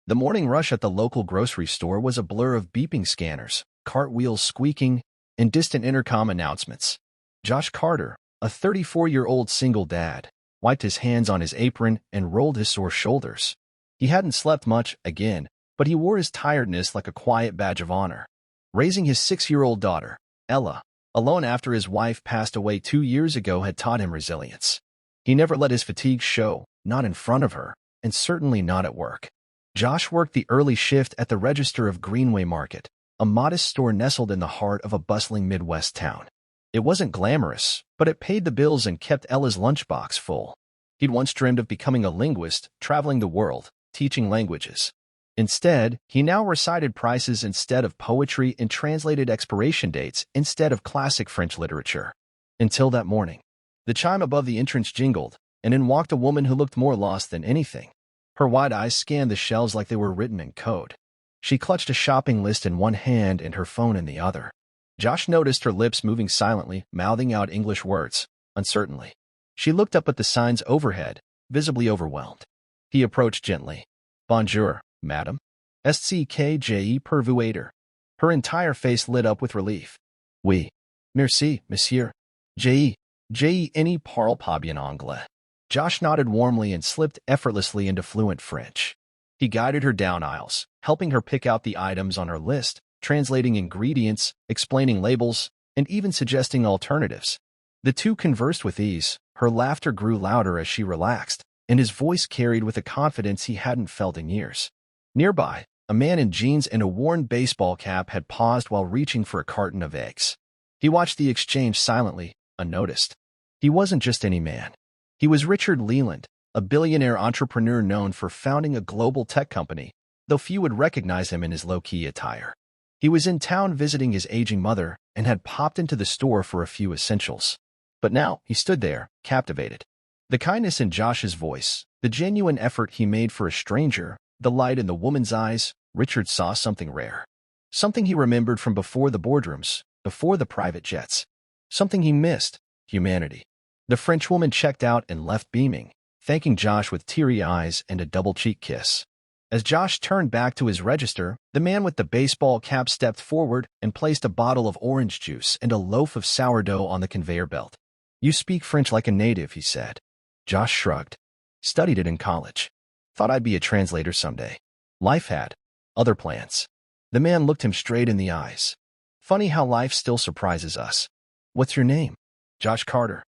The morning rush at the local grocery store was a blur of beeping scanners, cartwheels squeaking, and distant intercom announcements. Josh Carter, a 34-year-old single dad, wiped his hands on his apron and rolled his sore shoulders. He hadn't slept much, again, but he wore his tiredness like a quiet badge of honor. Raising his 6-year-old daughter, Ella, alone after his wife passed away 2 years ago had taught him resilience. He never let his fatigue show, not in front of her, and certainly not at work. Josh worked the early shift at the register of Greenway Market, a modest store nestled in the heart of a bustling Midwest town. It wasn't glamorous, but it paid the bills and kept Ella's lunchbox full. He'd once dreamed of becoming a linguist, traveling the world, teaching languages. Instead, he now recited prices instead of poetry and translated expiration dates instead of classic French literature. Until that morning. The chime above the entrance jingled, and in walked a woman who looked more lost than anything. Her wide eyes scanned the shelves like they were written in code. She clutched a shopping list in one hand and her phone in the other. Josh noticed her lips moving silently, mouthing out English words, uncertainly. She looked up at the signs overhead, visibly overwhelmed. He approached gently. Bonjour, madame. SCKJE per vous aider. Her entire face lit up with relief. Oui. Merci, monsieur. Je ne parle pas bien anglais. Josh nodded warmly and slipped effortlessly into fluent French. He guided her down aisles, helping her pick out the items on her list, translating ingredients, explaining labels, and even suggesting alternatives. The two conversed with ease. Her laughter grew louder as she relaxed, and his voice carried with a confidence he hadn't felt in years. Nearby, a man in jeans and a worn baseball cap had paused while reaching for a carton of eggs. He watched the exchange silently, unnoticed. He wasn't just any man. He was Richard Leland, a billionaire entrepreneur known for founding a global tech company, though few would recognize him in his low-key attire. He was in town visiting his aging mother and had popped into the store for a few essentials. But now he stood there, captivated. The kindness in Josh's voice, the genuine effort he made for a stranger, the light in the woman's eyes, Richard saw something rare. Something he remembered from before the boardrooms, before the private jets. Something he missed, humanity. The Frenchwoman checked out and left beaming, thanking Josh with teary eyes and a double-cheek kiss. As Josh turned back to his register, the man with the baseball cap stepped forward and placed a bottle of orange juice and a loaf of sourdough on the conveyor belt. You speak French like a native, he said. Josh shrugged. Studied it in college. Thought I'd be a translator someday. Life had other plans. The man looked him straight in the eyes. Funny how life still surprises us. What's your name? Josh Carter.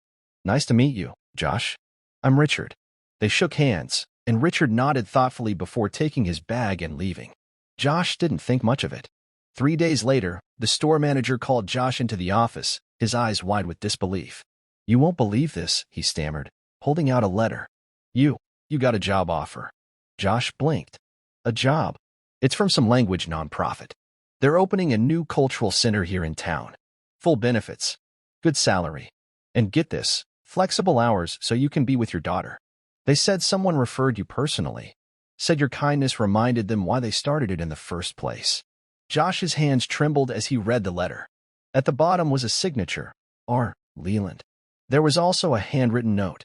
Nice to meet you, Josh. I'm Richard. They shook hands, and Richard nodded thoughtfully before taking his bag and leaving. Josh didn't think much of it. 3 days later, the store manager called Josh into the office, his eyes wide with disbelief. You won't believe this, he stammered, holding out a letter. You got a job offer. Josh blinked. A job? It's from some language nonprofit. They're opening a new cultural center here in town. Full benefits. Good salary. And get this, flexible hours so you can be with your daughter. They said someone referred you personally. Said your kindness reminded them why they started it in the first place. Josh's hands trembled as he read the letter. At the bottom was a signature, R. Leland. There was also a handwritten note.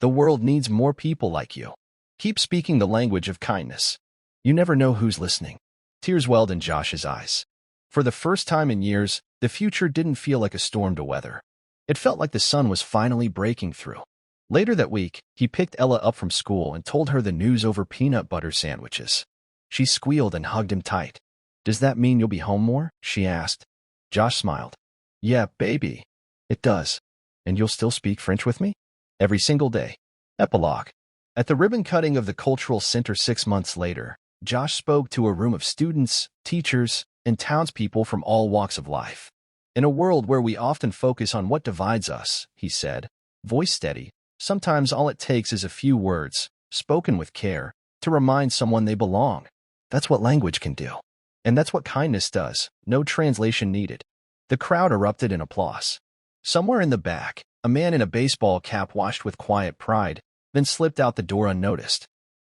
The world needs more people like you. Keep speaking the language of kindness. You never know who's listening. Tears welled in Josh's eyes. For the first time in years, the future didn't feel like a storm to weather. It felt like the sun was finally breaking through. Later that week, he picked Ella up from school and told her the news over peanut butter sandwiches. She squealed and hugged him tight. Does that mean you'll be home more? She asked. Josh smiled. Yeah, baby. It does. And you'll still speak French with me? Every single day. Epilogue. At the ribbon cutting of the Cultural Center 6 months later, Josh spoke to a room of students, teachers, and townspeople from all walks of life. In a world where we often focus on what divides us, he said, voice steady, sometimes all it takes is a few words, spoken with care, to remind someone they belong. That's what language can do. And that's what kindness does, no translation needed. The crowd erupted in applause. Somewhere in the back, a man in a baseball cap watched with quiet pride, then slipped out the door unnoticed.